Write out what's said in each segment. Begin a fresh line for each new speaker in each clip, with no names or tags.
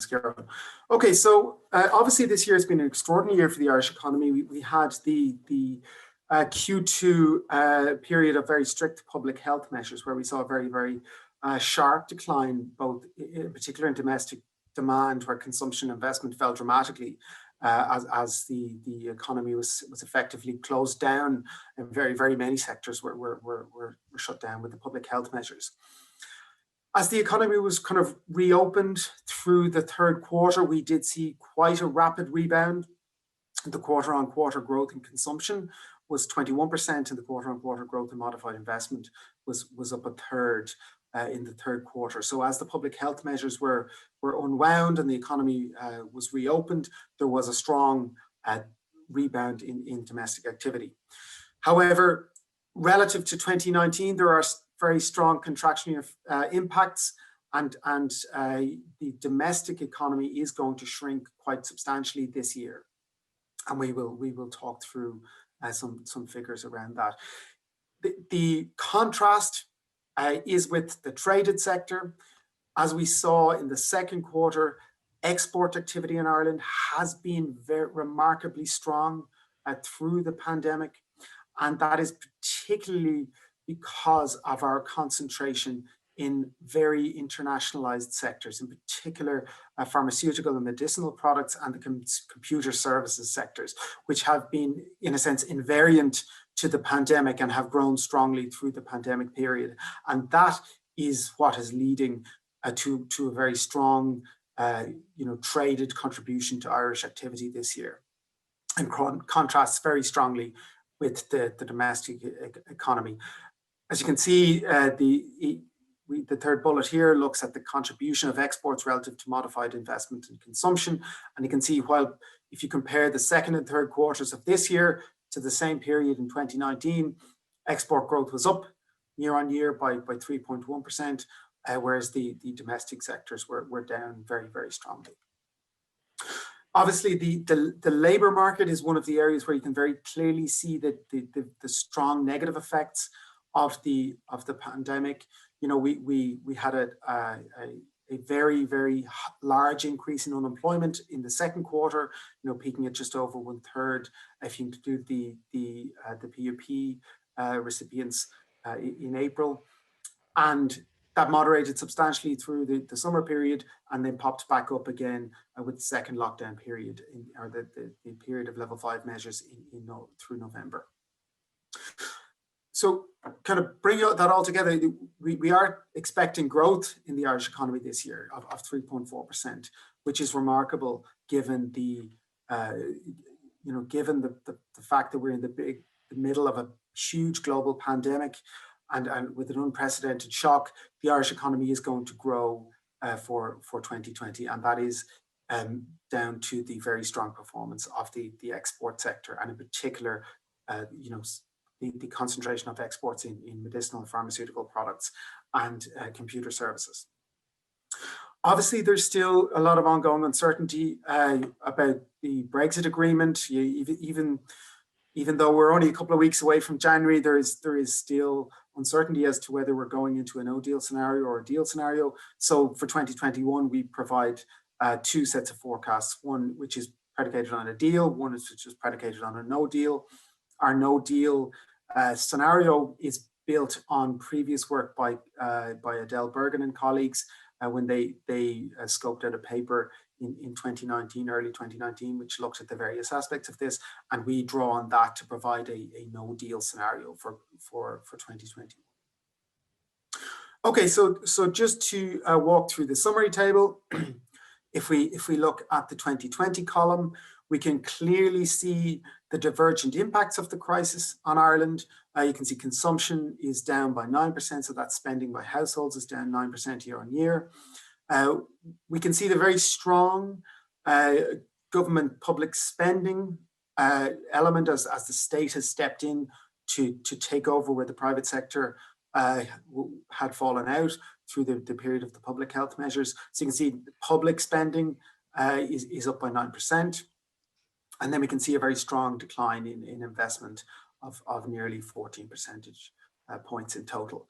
Kieran. Okay, so obviously this year has been an extraordinary year for the Irish economy. We had the Q2 period of very strict public health measures where we saw a very sharp decline, both in particular in domestic demand, where consumption investment fell dramatically as the economy was effectively closed down, and very many sectors were shut down with the public health measures. As the economy was kind of reopened through the third quarter, we did see quite a rapid rebound. The quarter-on-quarter growth in consumption was 21%, and the quarter-on-quarter growth in modified investment was up a third in the third quarter. So as the public health measures were unwound and the economy was reopened, there was a strong rebound in domestic activity. However, relative to 2019, there are very strong contractionary impacts, and the domestic economy is going to shrink quite substantially this year, and we will talk through some figures around that. The contrast is with the traded sector. As we saw in the second quarter, export activity in Ireland has been very remarkably strong through the pandemic, and that is particularly because of our concentration in very internationalized sectors, in particular pharmaceutical and medicinal products and the computer services sectors, which have been, in a sense, invariant to the pandemic and have grown strongly through the pandemic period. And that is what is leading to a very strong traded contribution to Irish activity this year, and contrasts very strongly with the domestic economy. As you can see, the third bullet here looks at the contribution of exports relative to modified investment and consumption. And you can see, while if you compare the second and third quarters of this year to the same period in 2019, export growth was up year on year by 3.1%, whereas the domestic sectors were down very strongly. Obviously, the labour market is one of the areas where you can very clearly see the strong negative effects of the pandemic. We had a very large increase in unemployment in the second quarter, peaking at just over 1/3 if you include the PUP recipients in April, and that moderated substantially through the summer period and then popped back up again with the second lockdown period, or the period of level 5 measures through November. So kind of bring that all together, we are expecting growth in the Irish economy this year of 3.4%, which is remarkable given the fact that we're in the middle of a huge global pandemic, and with an unprecedented shock. The Irish economy is going to grow for 2020, and that is down to the very strong performance of the export sector, and in particular, the concentration of exports in medicinal and pharmaceutical products and computer services. Obviously, there's still a lot of ongoing uncertainty about the Brexit agreement. Even though we're only a couple of weeks away from January, there is still uncertainty as to whether we're going into a no-deal scenario or a deal scenario. So for 2021, we provide two sets of forecasts, one which is predicated on a deal, one which is predicated on a no deal. Our no deal scenario is built on previous work by Adele Bergen and colleagues when they scoped out a paper in 2019, early 2019, which looked at the various aspects of this, and we draw on that to provide a no deal scenario for 2020. Okay, so just to walk through the summary table, if we look at the 2020 column, we can clearly see the divergent impacts of the crisis on Ireland. You can see consumption is down by 9%, so that spending by households is down 9% year on year. We can see the very strong government public spending element as the state has stepped in to take over where the private sector had fallen out through the period of the public health measures. So you can see public spending is up by 9%. And then we can see a very strong decline in investment of nearly 14 percentage points in total.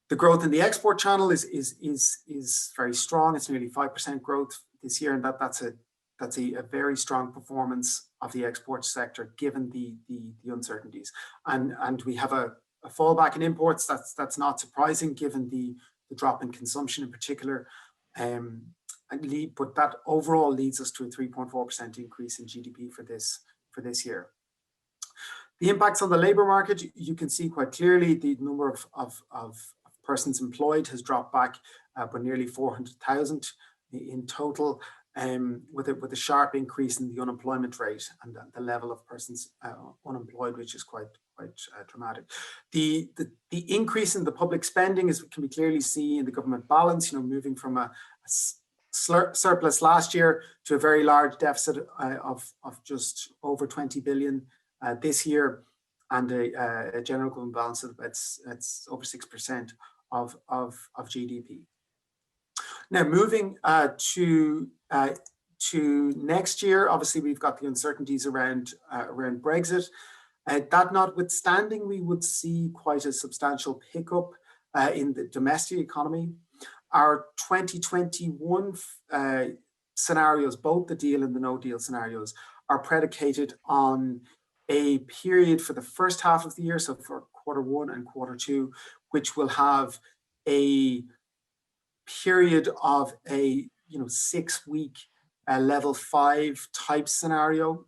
The growth in the export channel is very strong. It's nearly 5% growth this year, and that's a very strong performance of the export sector given the uncertainties. And we have a fallback in imports. That's not surprising given the drop in consumption in particular. But that overall leads us to a 3.4% increase in GDP for this year. The impacts on the labour market, you can see quite clearly the number of persons employed has dropped back by nearly 400,000 in total, with a sharp increase in the unemployment rate and the level of persons unemployed, which is quite dramatic. The increase in the public spending, as we can clearly see in the government balance, moving from a surplus last year to a very large deficit of just over 20 billion this year, and a general government balance of that's over 6% of GDP. Now, moving to next year, obviously we've got the uncertainties around Brexit. That notwithstanding, we would see quite a substantial pickup in the domestic economy. Our 2021 scenarios, both the deal and the no deal scenarios, are predicated on a period for the first half of the year, so for Q1 and Q2, which will have a period of a 6-week level 5 type scenario,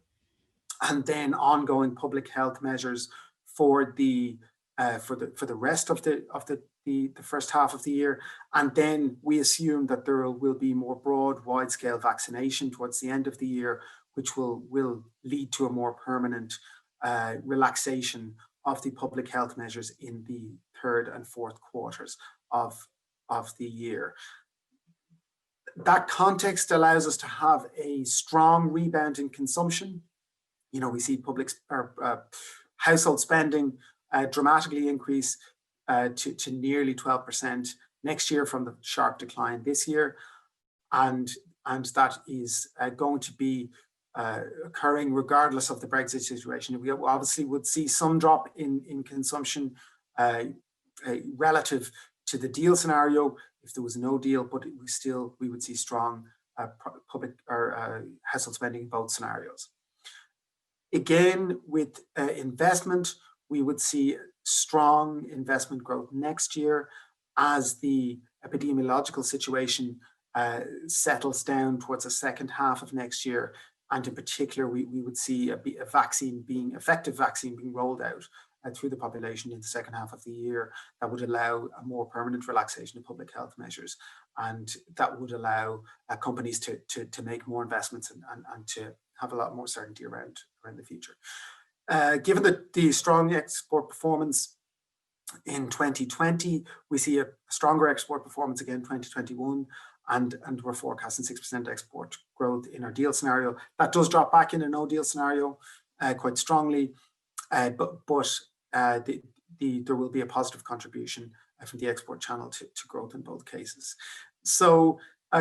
and then ongoing public health measures for the rest of the first half of the year. And then we assume that there will be more broad, wide-scale vaccination towards the end of the year, which will lead to a more permanent relaxation of the public health measures in the third and fourth quarters of the year. That context allows us to have a strong rebound in consumption. We see household spending dramatically increase to nearly 12% next year from the sharp decline this year, and that is going to be occurring regardless of the Brexit situation. We obviously would see some drop in consumption relative to the deal scenario if there was no deal, but we would see strong public or household spending in both scenarios. Again, with investment, we would see strong investment growth next year as the epidemiological situation settles down towards the second half of next year. And in particular, we would see effective vaccine being rolled out through the population in the second half of the year. That would allow a more permanent relaxation of public health measures, and that would allow companies to make more investments and to have a lot more certainty around the future. Given the strong export performance in 2020, we see a stronger export performance again in 2021, and we're forecasting 6% export growth in our deal scenario. That does drop back in a no deal scenario quite strongly, but there will be a positive contribution from the export channel to growth in both cases. So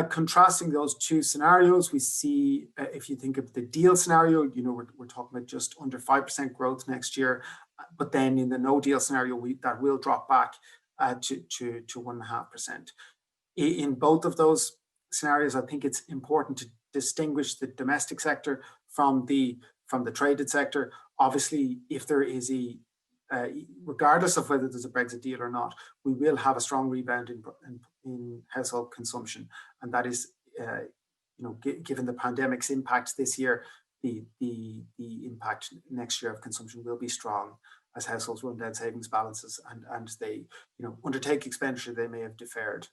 contrasting those two scenarios, we see, if you think of the deal scenario, we're talking about just under 5% growth next year, but then in the no deal scenario, that will drop back to 1.5%. In both of those scenarios, I think it's important to distinguish the domestic sector from the traded sector. Obviously, if there is regardless of whether there's a Brexit deal or not, we will have a strong rebound in household consumption, and that is, given the pandemic's impacts this year, the impact next year of consumption will be strong as households run down savings balances and they, undertake expenditure they may have deferred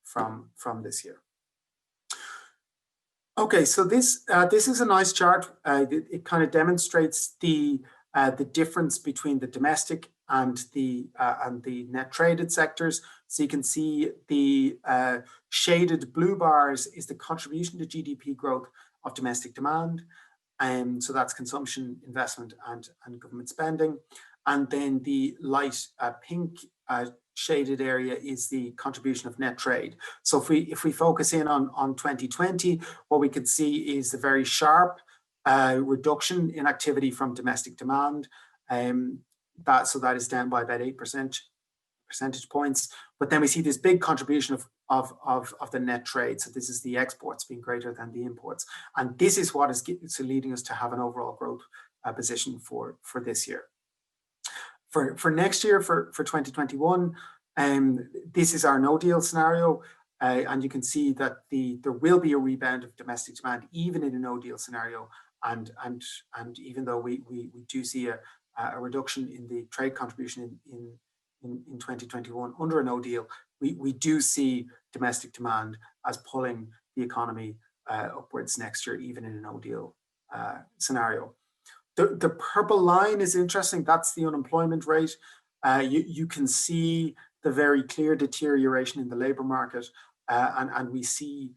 from this year. Okay, so this is a nice chart. It kind of demonstrates the difference between the domestic and the net traded sectors. So you can see the shaded blue bars is the contribution to GDP growth of domestic demand. So that's consumption, investment, and government spending. And then the light pink shaded area is the contribution of net trade. So if we focus in on 2020, what we can see is the very sharp reduction in activity from domestic demand. That is down by about 8% percentage points. But then we see this big contribution of the net trade. So this is the exports being greater than the imports. And this is what is leading us to have an overall growth position for this year. For next year, for 2021, this is our no deal scenario. And you can see that there will be a rebound of domestic demand, even in a no deal scenario. And even though we do see a reduction in the trade contribution in 2021 under a no deal, we do see domestic demand as pulling the economy upwards next year, even in a no deal scenario. The purple line is interesting. That's the unemployment rate. You can see the very clear deterioration in the labor market, and we see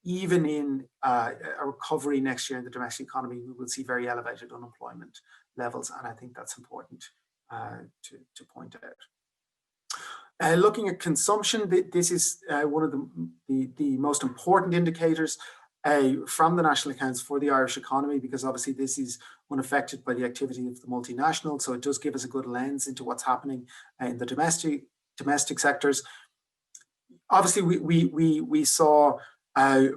even in a recovery next year in the domestic economy, we will see very elevated unemployment levels, and I think that's important to point out. Looking at consumption, this is one of the most important indicators from the national accounts for the Irish economy, because obviously this is unaffected by the activity of the multinational, so it does give us a good lens into what's happening in the domestic sectors. Obviously, we saw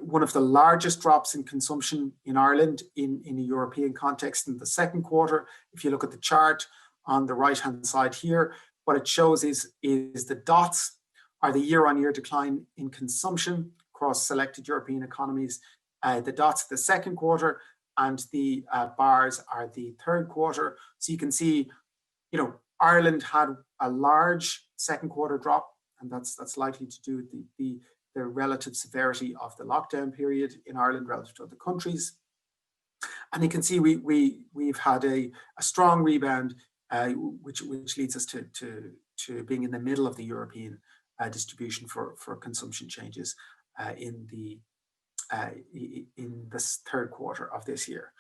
one of the largest drops in consumption in Ireland in a European context in the second quarter. If you look at the chart on the right-hand side here, what it shows is the dots are the year-on-year decline in consumption across selected European economies. The dots are the second quarter, and the bars are the third quarter. So you can see, Ireland had a large second quarter drop, and that's likely to do with the relative severity of the lockdown period in Ireland relative to other countries. And you can see we've had a strong rebound, which leads us to being in the middle of the European distribution for consumption changes in this third quarter of this year.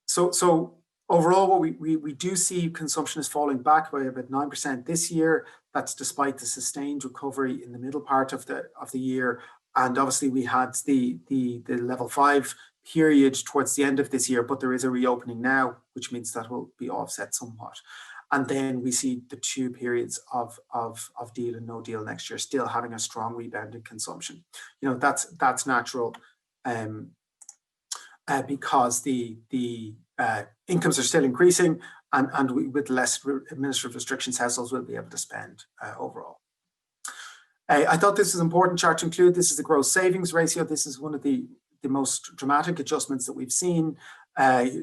So overall, what we do see consumption is falling back by about 9% this year. That's despite the sustained recovery in the middle part of the year. And obviously we had the level 5 period towards the end of this year, but there is a reopening now, which means that will be offset somewhat. And then we see the two periods of deal and no deal next year still having a strong rebound in consumption. That's natural because the incomes are still increasing, and with less administrative restrictions, households will be able to spend overall. I thought this is an important chart to include. This is the gross savings ratio. This is one of the most dramatic adjustments that we've seen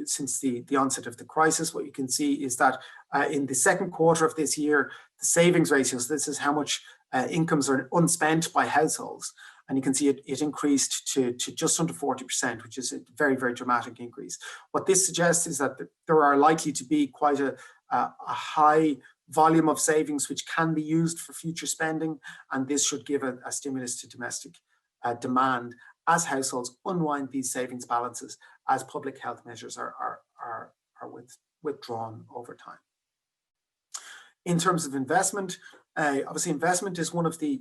since the onset of the crisis. What you can see is that in the second quarter of this year, the savings ratios, this is how much incomes are unspent by households. And you can see it increased to just under 40%, which is a very, very dramatic increase. What this suggests is that there are likely to be quite a high volume of savings which can be used for future spending, and this should give a stimulus to domestic demand as households unwind these savings balances as public health measures are withdrawn over time. In terms of investment, obviously investment is one of the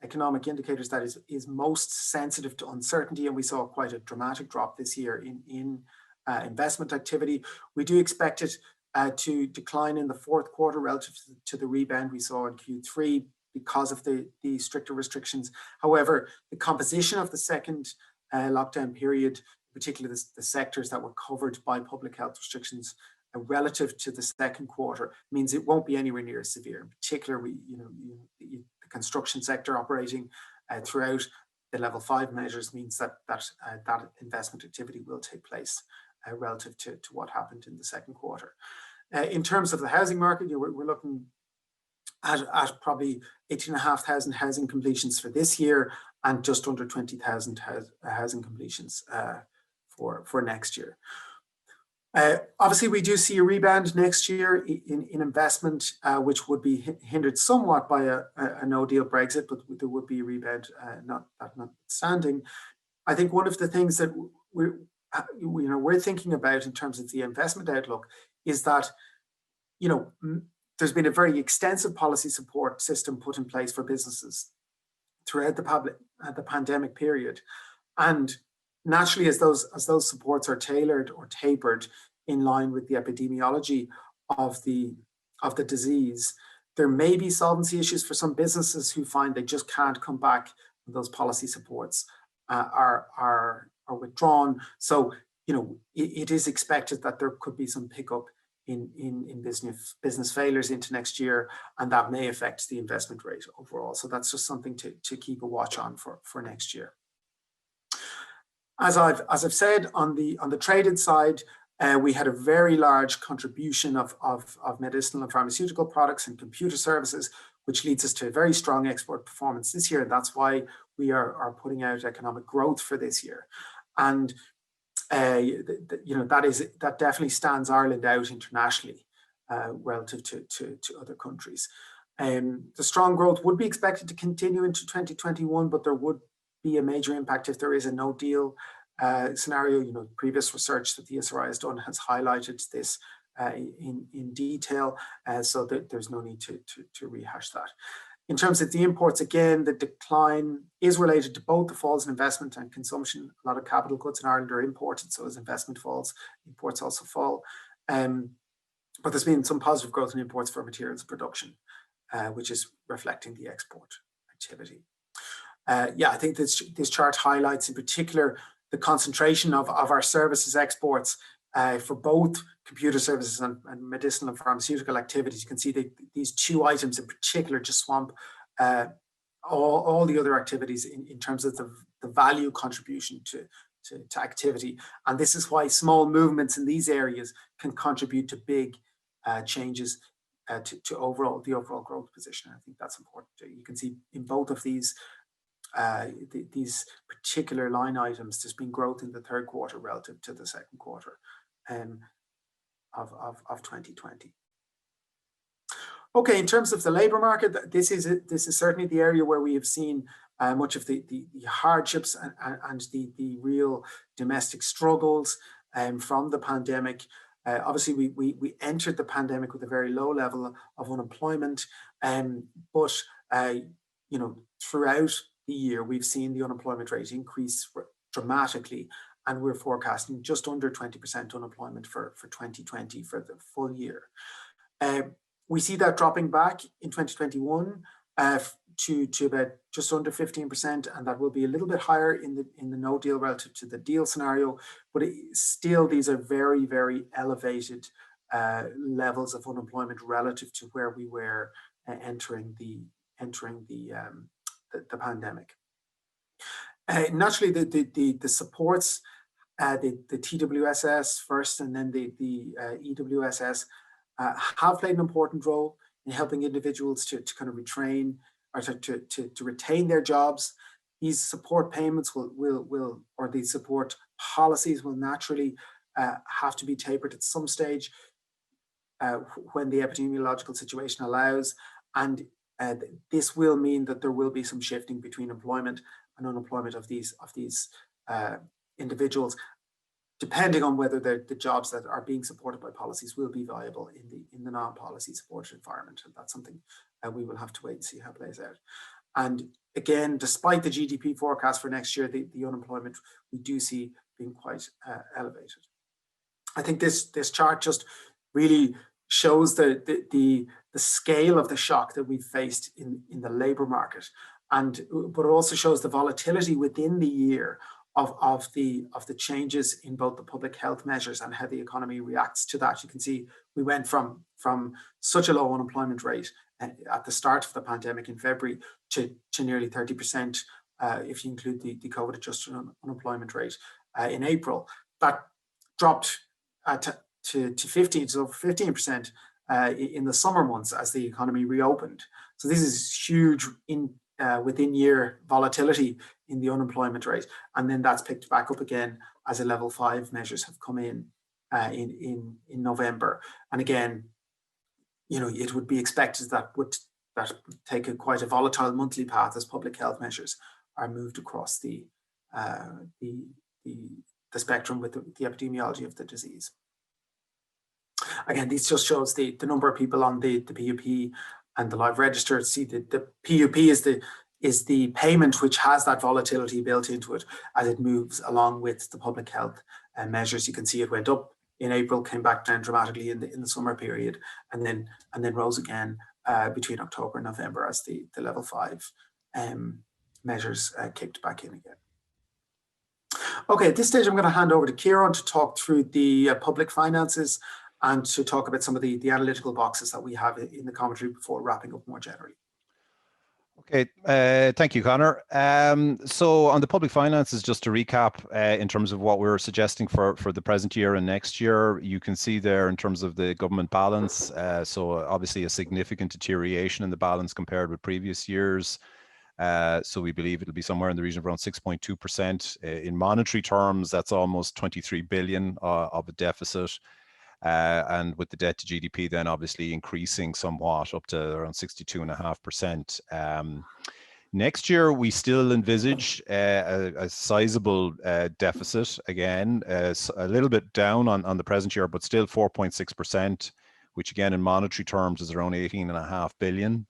economic indicators that is most sensitive to uncertainty, and we saw quite a dramatic drop this year in investment activity. We do expect it to decline in the fourth quarter relative to the rebound we saw in Q3 because of the stricter restrictions. However, the composition of the second lockdown period, particularly the sectors that were covered by public health restrictions relative to the second quarter, means it won't be anywhere near as severe. In particular, the construction sector operating throughout the level 5 measures means that investment activity will take place relative to what happened in the second quarter. In terms of the housing market, we're looking at probably 18,500 housing completions for this year and just under 20,000 housing completions for next year. Obviously, we do see a rebound next year in investment, which would be hindered somewhat by a no-deal Brexit, but there would be a rebound, notwithstanding. I think one of the things that we're thinking about in terms of the investment outlook is that, there's been a very extensive policy support system put in place for businesses throughout the pandemic period, and naturally, as those supports are tailored or tapered in line with the epidemiology of the the disease, there may be solvency issues for some businesses who find they just can't come back when those policy supports are withdrawn. So, you know, it is expected that there could be some pickup in business failures into next year, and that may affect the investment rate overall. So that's just something to keep a watch on for next year. As I've said, on the traded side, we had a very large contribution of medicinal and pharmaceutical products and computer services, which leads us to a very strong export performance this year. And that's why we are putting out economic growth for this year. And you know, that definitely stands Ireland out internationally relative to other countries. The strong growth would be expected to continue into 2021, but there would be a major impact if there is a no deal scenario. You know, previous research that the ESRI has done has highlighted this in detail, so that there's no need to rehash that. In terms of the imports, again, the decline is related to both the falls in investment and consumption. A lot of capital goods in Ireland are imported, so as investment falls, imports also fall. But there's been some positive growth in imports for materials production, which is reflecting the export activity. Yeah, I think this chart highlights in particular the concentration of our services exports for both computer services and medicinal and pharmaceutical activities. You can see that these two items in particular just swamp all the other activities in terms of the value contribution to activity. And this is why small movements in these areas can contribute to big changes to the overall growth position. I think that's important. You can see in both of these particular line items, there's been growth in the third quarter relative to the second quarter of 2020. Okay, in terms of the labour market, this is certainly the area where we have seen much of the hardships and the real domestic struggles from the pandemic. Obviously, we entered the pandemic with a very low level of unemployment, but you know, throughout the year, we've seen the unemployment rate increase dramatically, and we're forecasting just under 20% unemployment for 2020 for the full year. We see that dropping back in 2021 to about just under 15%, and that will be a little bit higher in the no deal relative to the deal scenario. But still, these are very, very elevated levels of unemployment relative to where we were entering the pandemic. Naturally, the supports, the TWSS first, and then the EWSS have played an important role in helping individuals to kind of retrain or to retain their jobs. These support payments will or these support policies will naturally have to be tapered at some stage when the epidemiological situation allows, and this will mean that there will be some shifting between employment and unemployment of these individuals, depending on whether the jobs that are being supported by policies will be viable in the non-policy supported environment. And that's something we will have to wait and see how it plays out. And again, despite the GDP forecast for next year, the unemployment we do see being quite elevated. I think this chart just really shows the scale of the shock that we've faced in the labour market, but it also shows the volatility within the year of the changes in both the public health measures and how the economy reacts to that. You can see we went from such a low unemployment rate at the start of the pandemic in February to nearly 30% if you include the COVID adjusted unemployment rate in April. That dropped to over 15% in the summer months as the economy reopened. So this is huge within year volatility in the unemployment rate, and then that's picked back up again as a level 5 measures have come in November. And again, you know, it would be expected that would take quite a volatile monthly path as public health measures are moved across the spectrum with the epidemiology of the disease. Again, this just shows the number of people on the PUP and the live register. See, the PUP is the payment which has that volatility built into it as it moves along with the public health measures. You can see it went up in April, came back down dramatically in the summer period, and then rose again between October and November as the level 5 measures kicked back in again. Okay, at this stage, I'm going to hand over to Kieran to talk through the public finances and to talk about some of the analytical boxes that we have in the commentary before wrapping up more generally.
Okay, thank you, Conor. So on the public finances, just to recap, in terms of what we're suggesting for the present year and next year, you can see there in terms of the government balance, so obviously a significant deterioration in the balance compared with previous years. So we believe it'll be somewhere in the region of around 6.2%. In monetary terms, that's almost 23 billion of a deficit. And with the debt to GDP then obviously increasing somewhat up to around 62.5%. Next year, we still envisage a sizable deficit again, a little bit down on the present year, but still 4.6%, which again in monetary terms is around 18.5 billion.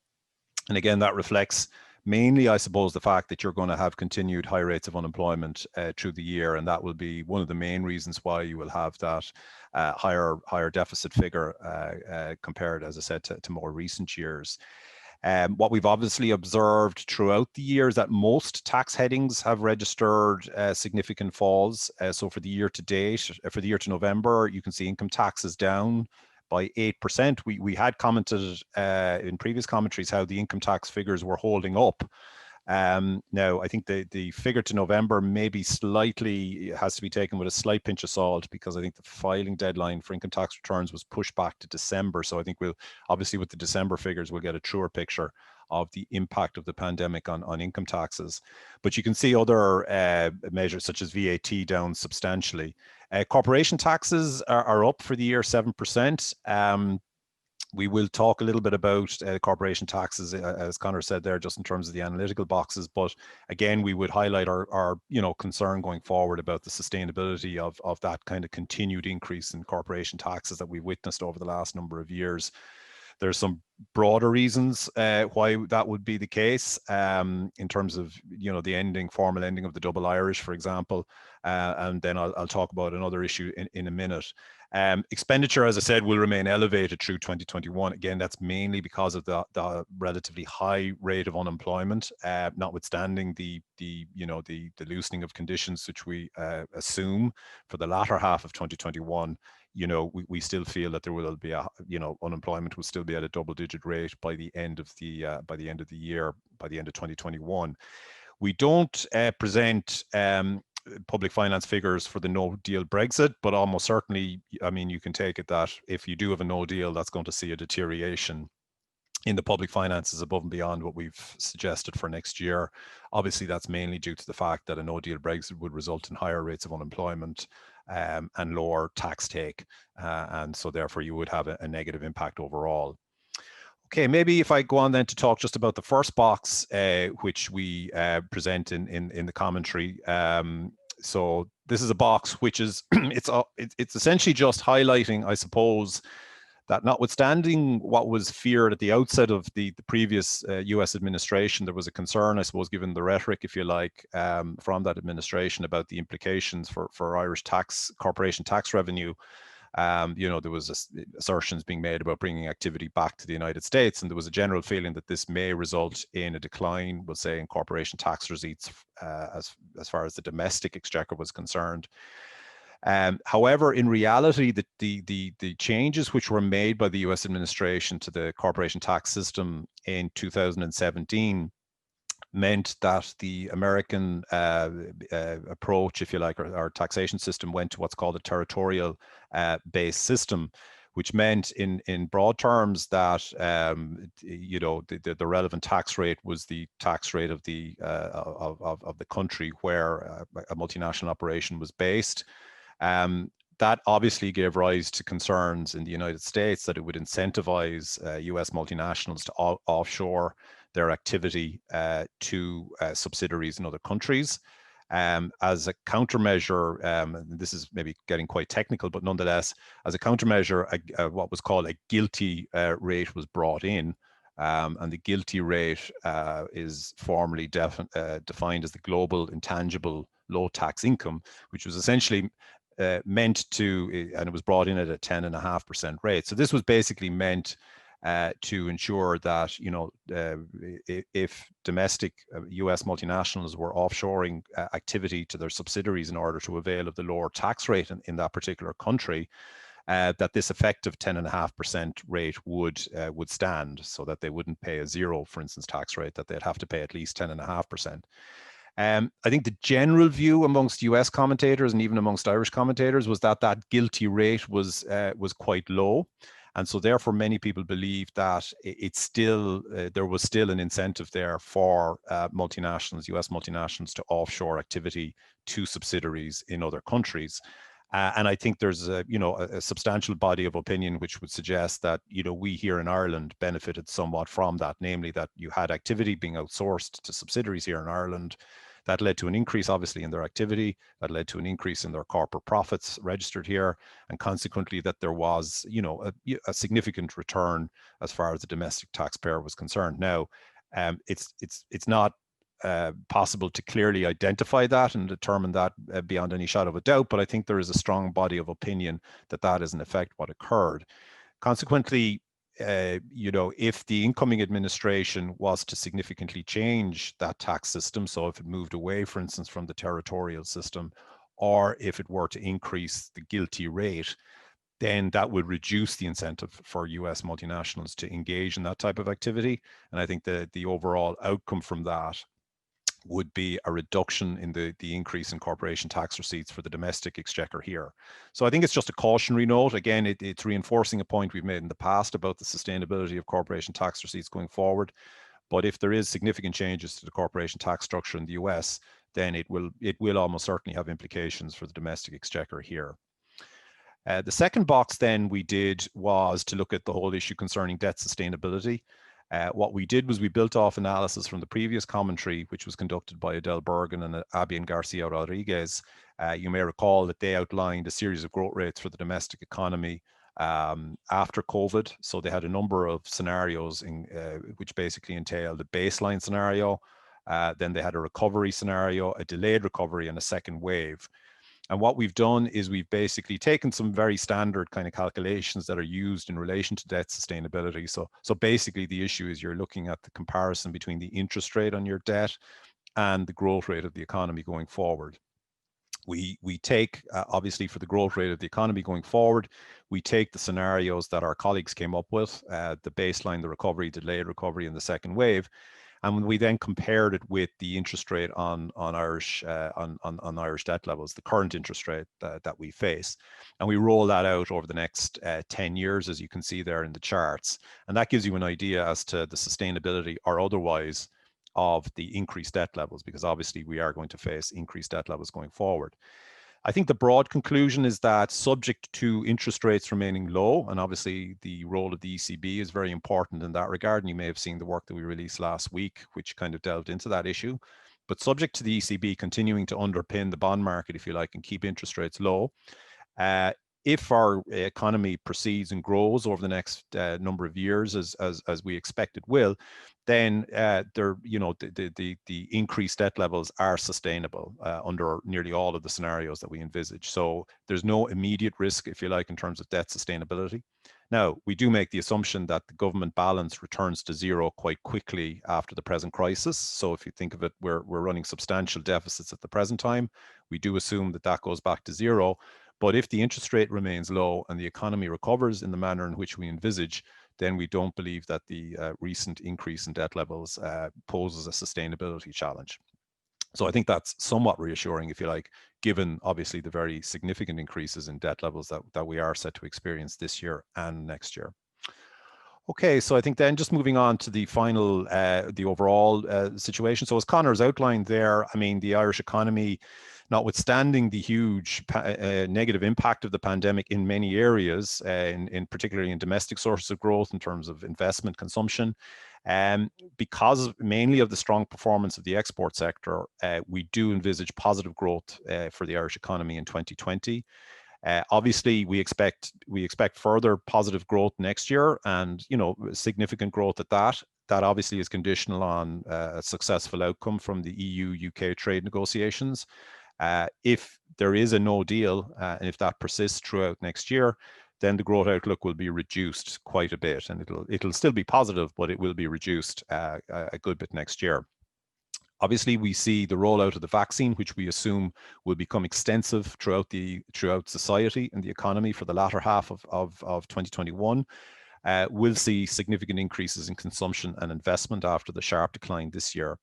And again, that reflects mainly, I suppose, the fact that you're going to have continued high rates of unemployment through the year, and that will be one of the main reasons why you will have that higher deficit figure compared, as I said, to more recent years. What we've obviously observed throughout the year is that most tax headings have registered significant falls. So for the year to date, for the year to November, you can see income tax is down by 8%. We had commented in previous commentaries how the income tax figures were holding up. Now, I think the figure to November maybe slightly has to be taken with a slight pinch of salt, because I think the filing deadline for income tax returns was pushed back to December. So I think we'll, obviously with the December figures, we'll get a truer picture of the impact of the pandemic on income taxes. But you can see other measures such as VAT down substantially. Corporation taxes are up for the year 7%. We will talk a little bit about corporation taxes, as Conor said there, just in terms of the analytical boxes. But again, we would highlight our concern going forward about the sustainability of that kind of continued increase in corporation taxes that we've witnessed over the last number of years. There's some broader reasons why that would be the case, in terms of the formal ending of the double Irish, for example, and then I'll talk about another issue in a minute. Expenditure, as I said, will remain elevated through 2021. Again, that's mainly because of the relatively high rate of unemployment, notwithstanding the loosening of conditions, which we assume for the latter half of 2021. We still feel that there will be unemployment will still be at a double-digit rate by the end of the year, by the end of 2021. We don't present public finance figures for the no-deal Brexit, but almost certainly, I mean, you can take it that if you do have a no deal, that's going to see a deterioration in the public finances above and beyond what we've suggested for next year. Obviously, that's mainly due to the fact that a no-deal Brexit would result in higher rates of unemployment and lower tax take, and so therefore you would have a negative impact overall. Okay, maybe if I go on then to talk just about the first box, which we present in the commentary. So this is a box which is it's essentially just highlighting, I suppose, that notwithstanding what was feared at the outset of the previous US administration, there was a concern, I suppose, given the rhetoric, if you like, from that administration about the implications for Irish corporation tax revenue. There was assertions being made about bringing activity back to the United States, and there was a general feeling that this may result in a decline, we'll say, in corporation tax receipts as far as the domestic exchequer was concerned. However, in reality, the changes which were made by the US administration to the corporation tax system in 2017 meant that the American approach, if you like, or taxation system went to what's called a territorial based system, which meant in broad terms that the relevant tax rate was the tax rate of the country where a multinational operation was based. That obviously gave rise to concerns in the United States that it would incentivize US multinationals to offshore their activity to subsidiaries in other countries. As a countermeasure, this is maybe getting quite technical, but nonetheless, as a countermeasure, what was called a GILTI rate was brought in. And the GILTI rate is formally defined as the global intangible low tax income, which was essentially meant to, and it was brought in at a 10.5% rate. So this was basically meant to ensure that, if domestic US multinationals were offshoring activity to their subsidiaries in order to avail of the lower tax rate in that particular country, that this effective 10.5% rate would stand, so that they wouldn't pay a zero, for instance, tax rate, that they'd have to pay at least 10.5%. I think the general view amongst US commentators and even amongst Irish commentators was that that guilty rate was quite low. And so therefore many people believe that it's still, there was still an incentive there for multinationals, US multinationals, to offshore activity to subsidiaries in other countries. And I think there's a substantial body of opinion which would suggest that, we here in Ireland benefited somewhat from that, namely that you had activity being outsourced to subsidiaries here in Ireland. That led to an increase, obviously, in their activity. That led to an increase in their corporate profits registered here, and consequently that there was, a significant return as far as the domestic taxpayer was concerned. Now, it's not possible to clearly identify that and determine that beyond any shadow of a doubt, but I think there is a strong body of opinion that that is in effect what occurred. Consequently, if the incoming administration was to significantly change that tax system, so if it moved away, for instance, from the territorial system, or if it were to increase the guilty rate, then that would reduce the incentive for US multinationals to engage in that type of activity. And I think the overall outcome from that would be a reduction in the increase in corporation tax receipts for the domestic exchequer here. So I think it's just a cautionary note. Again, it's reinforcing a point we've made in the past about the sustainability of corporation tax receipts going forward. But if there is significant changes to the corporation tax structure in the US, then it will almost certainly have implications for the domestic exchequer here. The second box then we did was to look at the whole issue concerning debt sustainability. What we did was we built off analysis from the previous commentary, which was conducted by Adele Bergen and Abian Garcia Rodriguez. You may recall that they outlined a series of growth rates for the domestic economy after COVID. So they had a number of scenarios which basically entailed a baseline scenario. Then they had a recovery scenario, a delayed recovery, and a second wave. And what we've done is we've basically taken some very standard kind of calculations that are used in relation to debt sustainability. So basically the issue is you're looking at the comparison between the interest rate on your debt and the growth rate of the economy going forward. We take, obviously for the growth rate of the economy going forward, we take the scenarios that our colleagues came up with, the baseline, the recovery, delayed recovery, and the second wave. And we then compared it with the interest rate on Irish debt levels, the current interest rate that we face. And we roll that out over the next 10 years, as you can see there in the charts. And that gives you an idea as to the sustainability or otherwise of the increased debt levels, because obviously we are going to face increased debt levels going forward. I think the broad conclusion is that subject to interest rates remaining low, and obviously the role of the ECB is very important in that regard, and you may have seen the work that we released last week, which kind of delved into that issue. But subject to the ECB continuing to underpin the bond market, if you like, and keep interest rates low, if our economy proceeds and grows over the next number of years, as we expect it will, then the increased debt levels are sustainable under nearly all of the scenarios that we envisage. So there's no immediate risk, if you like, in terms of debt sustainability. Now, we do make the assumption that the government balance returns to zero quite quickly after the present crisis. So if you think of it, we're running substantial deficits at the present time. We do assume that that goes back to zero. But if the interest rate remains low and the economy recovers in the manner in which we envisage, then we don't believe that the recent increase in debt levels poses a sustainability challenge. So I think that's somewhat reassuring, if you like, given obviously the very significant increases in debt levels that we are set to experience this year and next year. Okay, so I think then just moving on to the final, the overall situation. So as Conor's outlined there, I mean, the Irish economy, notwithstanding the huge negative impact of the pandemic in many areas, in particularly in domestic sources of growth in terms of investment consumption, because mainly of the strong performance of the export sector, we do envisage positive growth for the Irish economy in 2020. Obviously, we expect further positive growth next year, and significant growth at that. That obviously is conditional on a successful outcome from the EU-UK trade negotiations. If there is a no deal, and if that persists throughout next year, then the growth outlook will be reduced quite a bit, and it'll still be positive, but it will be reduced a good bit next year. Obviously, we see the rollout of the vaccine, which we assume will become extensive throughout society and the economy for the latter half of 2021. We'll see significant increases in consumption and investment after the sharp decline this year.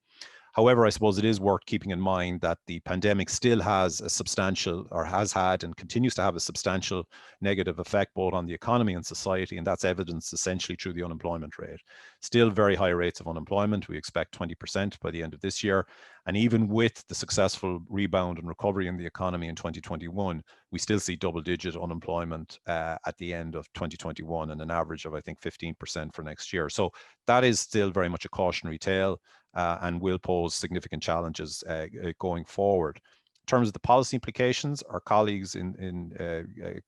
However, I suppose it is worth keeping in mind that the pandemic still has a substantial, or has had and continues to have a substantial negative effect both on the economy and society, and that's evidenced essentially through the unemployment rate. Still very high rates of unemployment. We expect 20% by the end of this year. And even with the successful rebound and recovery in the economy in 2021, we still see double-digit unemployment at the end of 2021 and an average of, I think, 15% for next year. So that is still very much a cautionary tale. And will pose significant challenges going forward. In terms of the policy implications, our colleagues in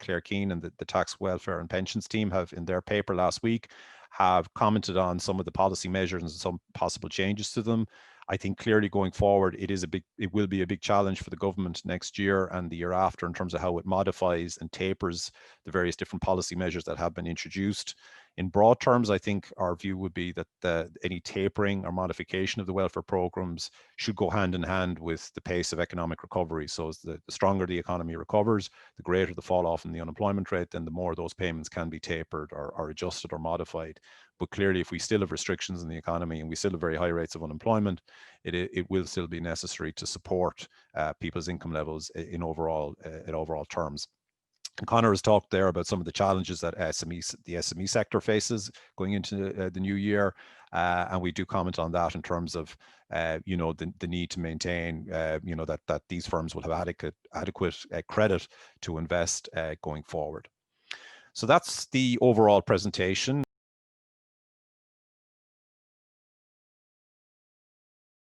Claire Keane and the Tax, Welfare and Pensions team have, in their paper last week, have commented on some of the policy measures and some possible changes to them. I think clearly going forward, it will be a big challenge for the government next year and the year after in terms of how it modifies and tapers the various different policy measures that have been introduced. In broad terms, I think our view would be that any tapering or modification of the welfare programs should go hand in hand with the pace of economic recovery. So as the stronger the economy recovers, the greater the fall off in the unemployment rate, then the more those payments can be tapered or adjusted or modified. But clearly, if we still have restrictions in the economy and we still have very high rates of unemployment, it will still be necessary to support people's income levels in overall terms. And Conor has talked there about some of the challenges that the SME sector faces going into the new year, and we do comment on that in terms of the need to maintain that these firms will have adequate credit to invest going forward. So that's the overall presentation.